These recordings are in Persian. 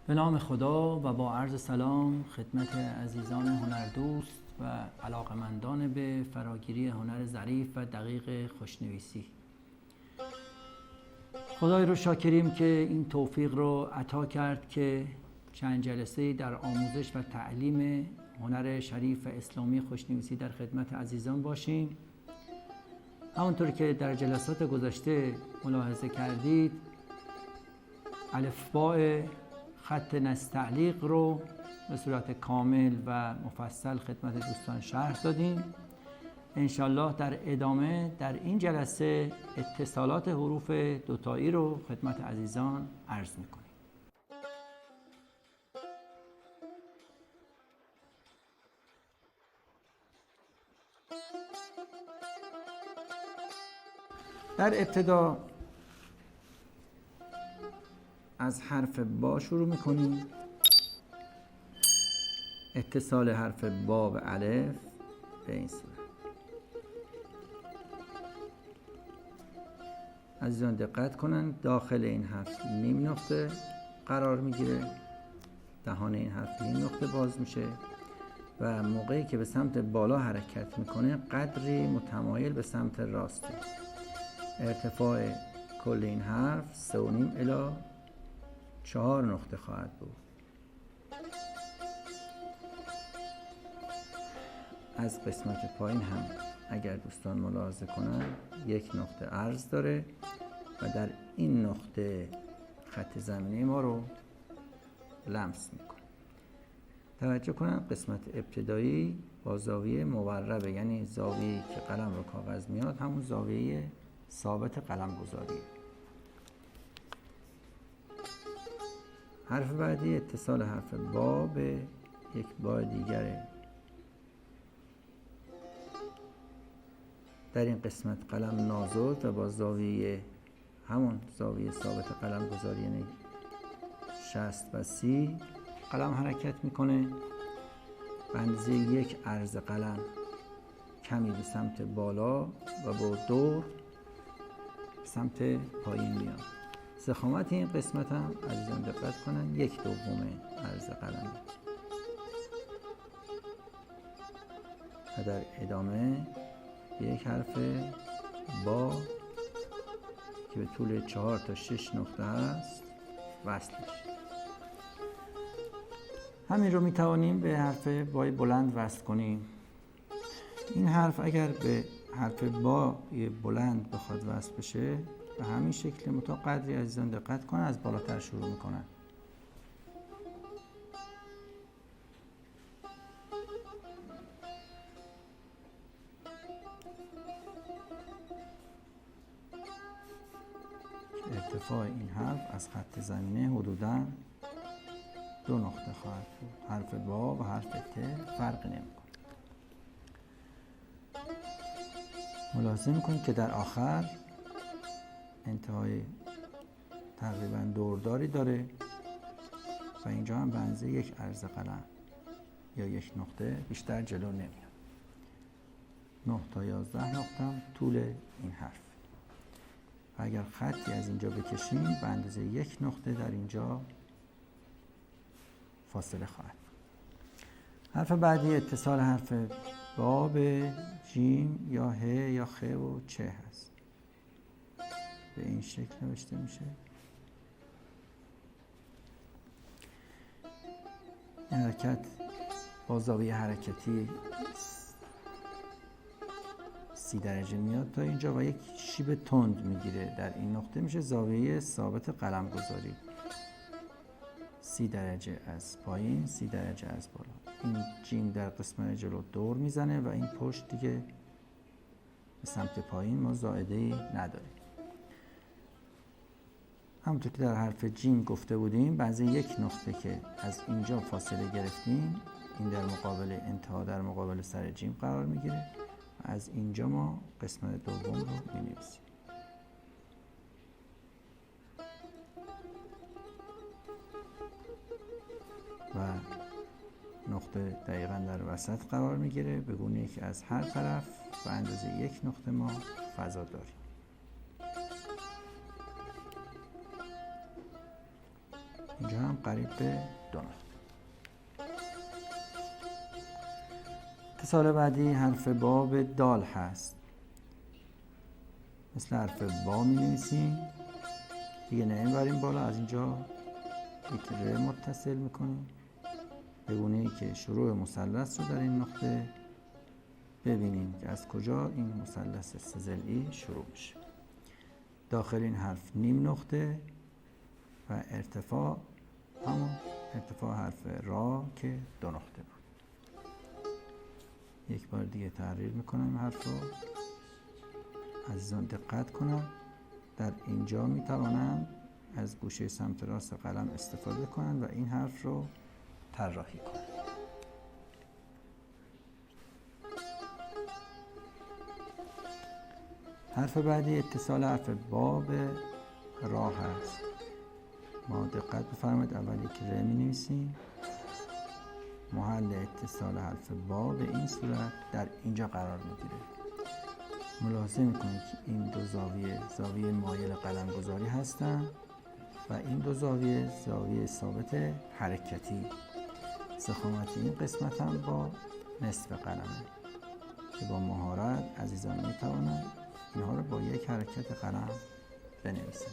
به نام خدا و با عرض سلام خدمت عزیزان هنردوست و علاقمندان به فراگیری هنر ظریف و دقیق خوشنویسی. خدای رو شاکریم که این توفیق رو عطا کرد که چند جلسه در آموزش و تعلیم هنر شریف و اسلامی خوشنویسی در خدمت عزیزان باشیم. همونطور که در جلسات گذشته ملاحظه کردید، الفباء خط نستعلیق رو به صورت کامل و مفصل خدمت دوستان شرح دادیم. انشالله در ادامه در این جلسه اتصالات حروف دوتایی رو خدمت عزیزان عرض میکنیم. در ابتدا از حرف با شروع میکنیم. اتصال حرف با به الف به این صورت. عزیزان دقت کنند، داخل این حرف نیم نقطه قرار میگیره، دهان این حرف نیم نقطه باز میشه و موقعی که به سمت بالا حرکت میکنه قدری متمایل به سمت راسته. ارتفاع کل این حرف 3.5 الی 4 نقطه خواهد بود. از قسمت پایین هم اگر دوستان ملاحظه کنند 1 نقطه عرض داره و در این نقطه خط زمینی ما رو لمس میکنه. توجه کنند قسمت ابتدایی با زاویه موربه، یعنی زاویه‌ای که قلم رو کاغذ میاد همون زاویه ثابت قلم گذاریه. حرف بعدی اتصال حرف با به یک با دیگره. در این قسمت قلم نازک و با زاویه همون زاویه ثابت قلم گذاری، یعنی 60 و 30 قلم حرکت میکنه. به اندازه 1 عرض قلم کمی به سمت بالا و با دور سمت پایین میاد. ضخامت این قسمت هم عزیزان دقت کنن 1/2 عرض قلم و در ادامه یک حرف با که به طول 4 تا 6 نقطه است وصلش. همین رو میتوانیم به حرف بای بلند وصل کنیم. این حرف اگر به حرف با بلند بخواد وصل بشه به همین شکل متا قدری عزیزان دقت کنن از بالاتر شروع میکنن. ارتفاع این حرف از خط زمینه حدوداً 2 نقطه خواهد بود. حرف با و حرف ت فرق نمیکنه. ملاحظه میکنید که در آخر انتهای تقریبا دورداری داره و اینجا هم به اندازه 1 عرض قلم یا 1 نقطه بیشتر جلو نمیاد. 9 تا 11 نقطه طول این حرف و اگر خطی از اینجا بکشیم به اندازه 1 نقطه در اینجا فاصله خواهد. حرف بعدی اتصال حرف با به جیم یا ه یا خ و چه هست. به این شکل نوشته میشه. این حرکت با زاویه حرکتی 30 درجه میاد تا اینجا و یک شیب تند میگیره. در این نقطه میشه زاویه ثابت قلم گذاری. 30 درجه از پایین، 30 درجه از بالا. این جیم در قسمت جلو دور میزنه و این پشت دیگه به سمت پایین ما زائده‌ای نداریم. همونطور که در حرف جیم گفته بودیم بعضی 1 نقطه که از اینجا فاصله گرفتیم این در مقابل انتها در مقابل سر جیم قرار میگیره و از اینجا ما قسمت دوم رو می‌نویسیم. و نقطه دقیقاً در وسط قرار میگیره به گونه‌ای که از هر طرف به اندازه 1 نقطه ما فضا داریم. اینجا هم قریب به 2 نقطه. اتصال بعدی حرف با به دال هست. مثل حرف با می نویسیم، دیگه نمیبریم بالا، از اینجا یک ر متصل میکنیم به گونه‌ای که شروع مثلث رو در این نقطه ببینیم که از کجا این مثلث سه ضلعی شروع میشه. داخل این حرف نیم نقطه و ارتفاع همون ارتفاع حرف را که 2 نقطه بود. یک بار دیگه تحریر میکنم حرف رو. عزیزان دقت کنم، در اینجا میتوانم از گوشه سمت راست قلم استفاده کنم و این حرف رو طراحی کنم. حرف بعدی اتصال حرف با به را هست. ما دقت بفرمایید، اول یک ر می نویسیم، محل اتصال حرف با به این صورت در اینجا قرار میگیره. ملاحظه میکنید که این دو زاویه مایل قلم گذاری هستن و این دو زاویه ثابت حرکتی. ضخامت این قسمت هم با نصف قلمه که با مهارت عزیزان میتوانند اینها رو با یک حرکت قلم بنویسند.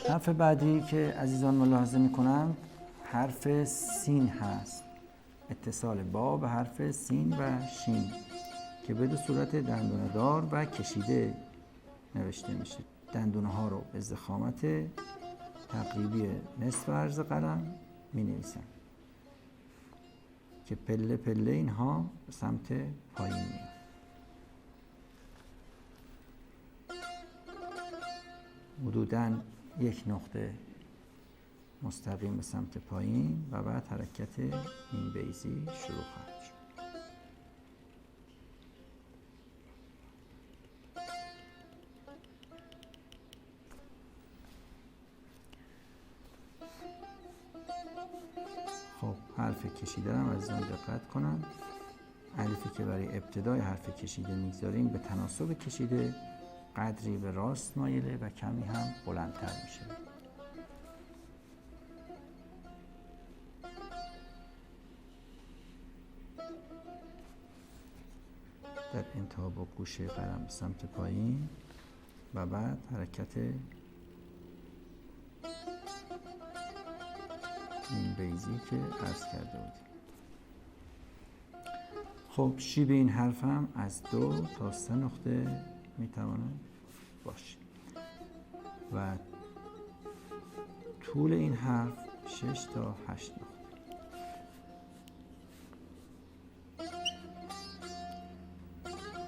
حرف بعدی که عزیزان ملاحظه میکنند حرف سین هست. اتصال با به حرف سین و شین که به صورت دندانه دار و کشیده نوشته میشه. دندونه ها رو به ضخامت تقریبی نصف عرض قلم می نویسن که پله پله اینها به سمت پایین میاد. حدوداً یک نقطه مستقیم به سمت پایین و بعد حرکت این بیضی شروع خواهد شد. خب حرف کشیده هم از آن دقت کنم. الفی که برای ابتدای حرف کشیده میگذاریم به تناسب کشیده قدری به راست مایله و کمی هم بلندتر میشه. در انتها با گوشه قلم به سمت پایین و بعد حرکت این بیضی که عرض کرده بودیم. خب شیب این حرف هم از 2 تا 3 نقطه میتونه باشه و طول این حرف 6 تا 8 نقطه.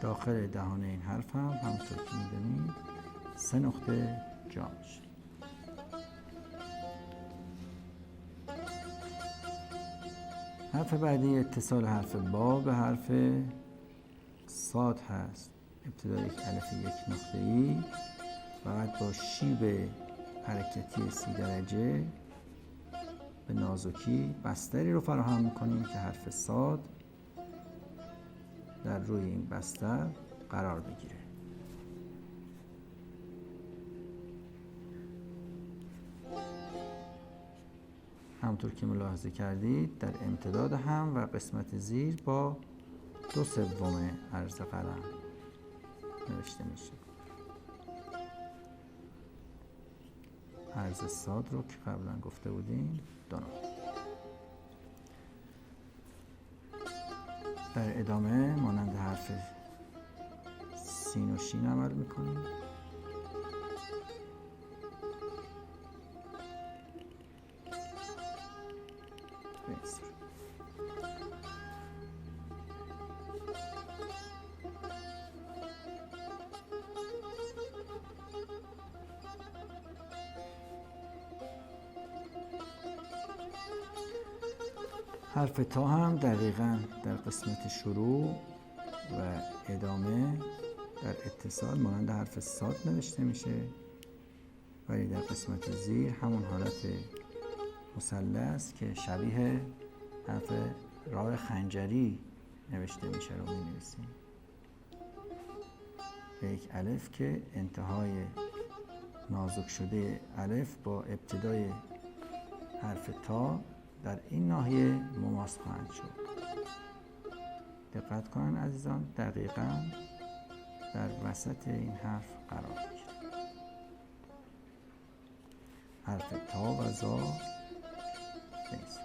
داخل دهان این حرف هم همونطور که می‌بینید 3 نقطه جا میشه. حرف بعدی اتصال حرف با به حرف صاد هست. ابتدا یک الف یک نقطه‌ای و بعد با شیب حرکتی 30 درجه به نازکی بستری رو فراهم می‌کنیم که حرف صاد در روی این بستر قرار بگیره. همونطور که ملاحظه کردید در امتداد هم و قسمت زیر با 2/3 عرض قلم نوشته میشه. عرض صاد رو که قبلا گفته بودیم 2 نقطه. در ادامه مانند حرف سین و شین عمل میکنیم. حرف تا هم دقیقاً در قسمت شروع و ادامه در اتصال مانند حرف صاد نوشته میشه، ولی در قسمت زیر همون حالت مثلث که شبیه حرف راه خنجری نوشته میشه رو می‌نویسیم. به یک الف که انتهای نازک شده الف با ابتدای حرف تا در این ناحیه مماس خواهند شد. دقت کنن عزیزان، دقیقاً در وسط این حرف قرار میگیره. حرف تا و زا نیست.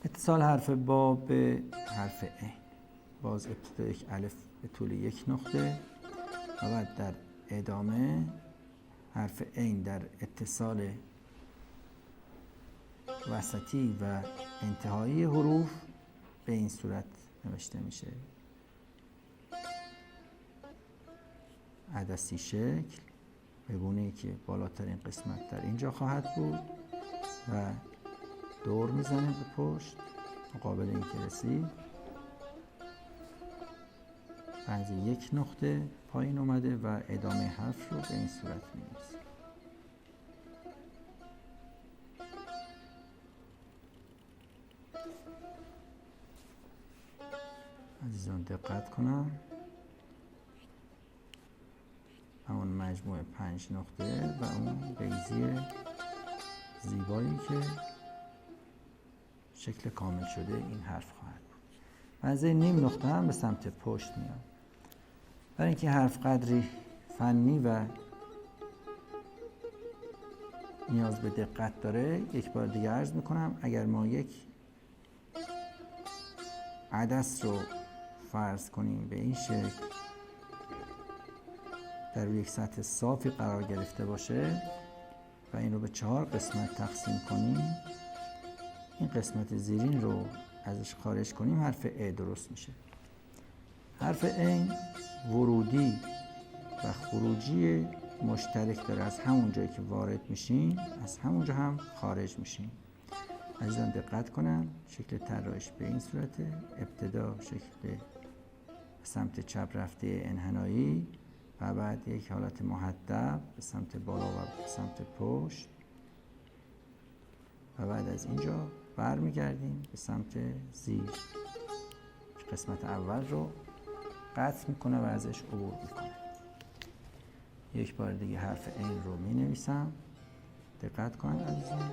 اتصال حرف با به حرف عین، باز ابتدا یک الف به طول یک نقطه و بعد در ادامه حرف عین در اتصال وسطی و انتهایی حروف به این صورت نوشته میشه. عدسی شکل به گونه‌ای که بالاترین قسمت در اینجا خواهد بود و دور میزنه به پشت مقابل این که رسید. رمز یک نقطه پایین اومده و ادامه حرف رو به این صورت می‌نویسیم. عزیزان دقت کنم، همون مجموعه 5 نقطه و اون بیضی زیبایی که شکل کامل شده این حرف خواهد بود. منزه نیم نقطه هم به سمت پشت میاد. برای اینکه حرف قدری فنی و نیاز به دقت داره، یک بار دیگه عرض میکنم اگر ما یک عدس رو فرض کنیم به این شکل در روی یک سطح صافی قرار گرفته باشه و این رو به 4 قسمت تقسیم کنیم، این قسمت زیرین رو ازش خارج کنیم، حرف ا درست میشه. حرف عین ورودی و خروجی مشترک داره، از همون جایی که وارد میشین از همونجا هم خارج میشین. عزیزان دقت کنن، شکل طراحیش به این صورته. ابتدا شکل سمت چپ رفته انحنایی و بعد یک حالت محدب به سمت بالا و به سمت پشت و بعد از اینجا برمیگردیم به سمت زیر که قسمت اول رو قطع میکنه و ازش عبور میکنه. یک بار دیگه حرف عین رو می نویسم. دقت کنید عزیزان،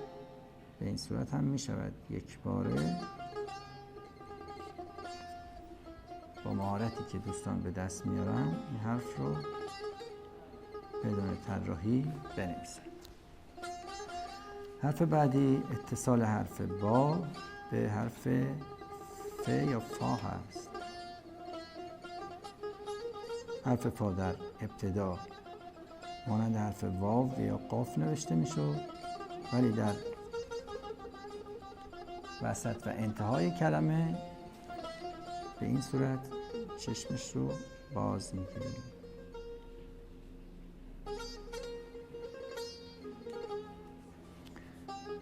به این صورت هم می شود یک باره با مهارتی که دوستان به دست میارن این حرف رو بدون طراحی بنویسن. حرف بعدی اتصال حرف با به حرف ف یا فا هست. حرف فا در ابتدا مانند حرف واو یا قاف نوشته میشد، ولی در وسط و انتهای کلمه به این صورت چشمش رو باز میگیریم.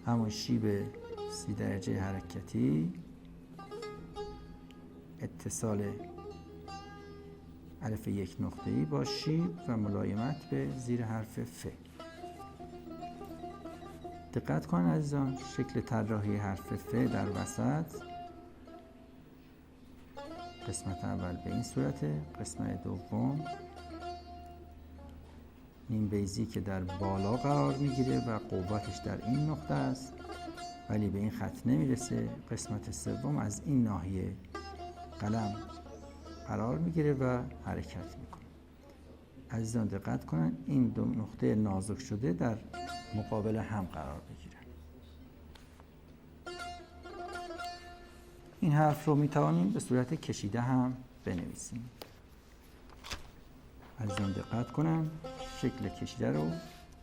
همون شیب 30 درجه حرکتی، اتصال الف یک نقطه‌ای با شیب و ملایمت به زیر حرف ف. دقت کن عزیزان، شکل طراحی حرف ف در وسط، قسمت اول به این صورته، قسمت دوم نیم بیضی که در بالا قرار میگیره و قوتش در این نقطه است ولی به این خط نمیرسه. قسمت سوم از این ناحیه قلم قرار میگیره و حرکت میکنه. عزیزان دقت کنن، این دو نقطه نازک شده در مقابل هم قرار بگیرن. این حرف رو میتوانیم به صورت کشیده هم بنویسیم. عزیزان دقت کنن، شکل کشیده رو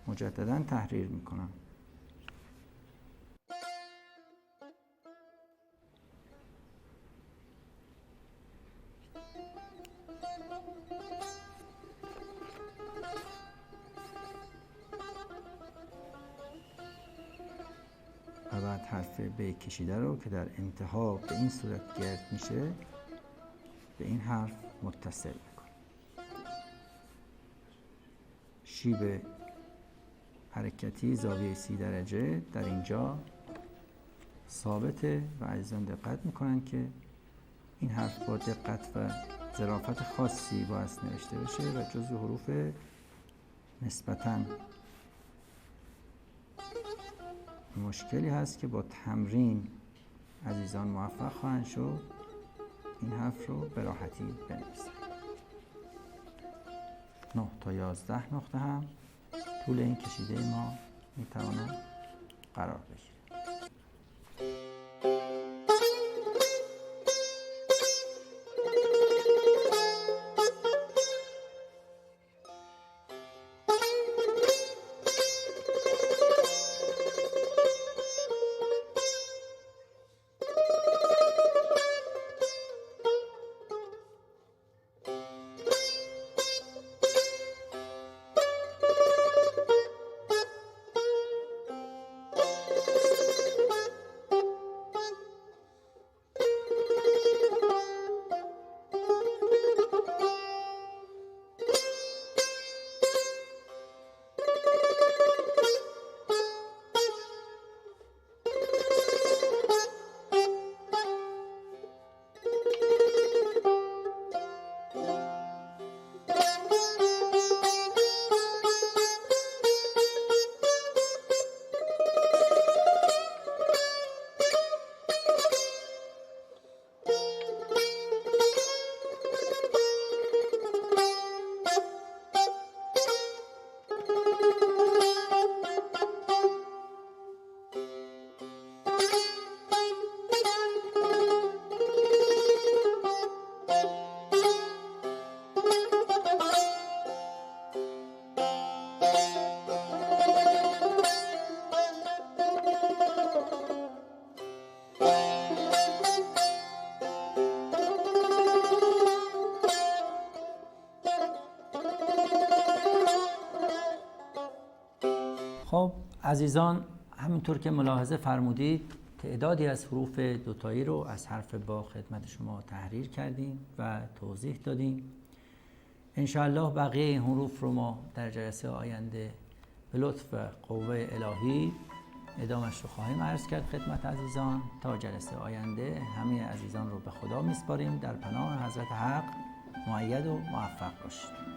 مجددا تحریر میکنم. بعد حرف ب کشیده رو که در انتها به این صورت گرد میشه به این حرف متصل میکنه. شیب حرکتی زاویه 30 درجه در اینجا ثابته و عزیزان دقت میکنن که این حرف با دقت و ظرافت خاصی باید نوشته بشه و جزو حروف نسبتاً مشکلی هست که با تمرین عزیزان موفق خواهند شد این حرف رو به راحتی بنویسن. 9 تا 11 نقطه هم طول این کشیده ما میتواند قرار بگیره. خب عزیزان، همینطور که ملاحظه فرمودید تعدادی از حروف دوتایی رو از حرف با خدمت شما تحریر کردیم و توضیح دادیم. انشاءالله بقیه این حروف رو ما در جلسه آینده به لطف و قوه الهی ادامش رو خواهیم عرض کرد خدمت عزیزان. تا جلسه آینده همه عزیزان رو به خدا میسپاریم. در پناه حضرت حق مؤید و موفق باشید.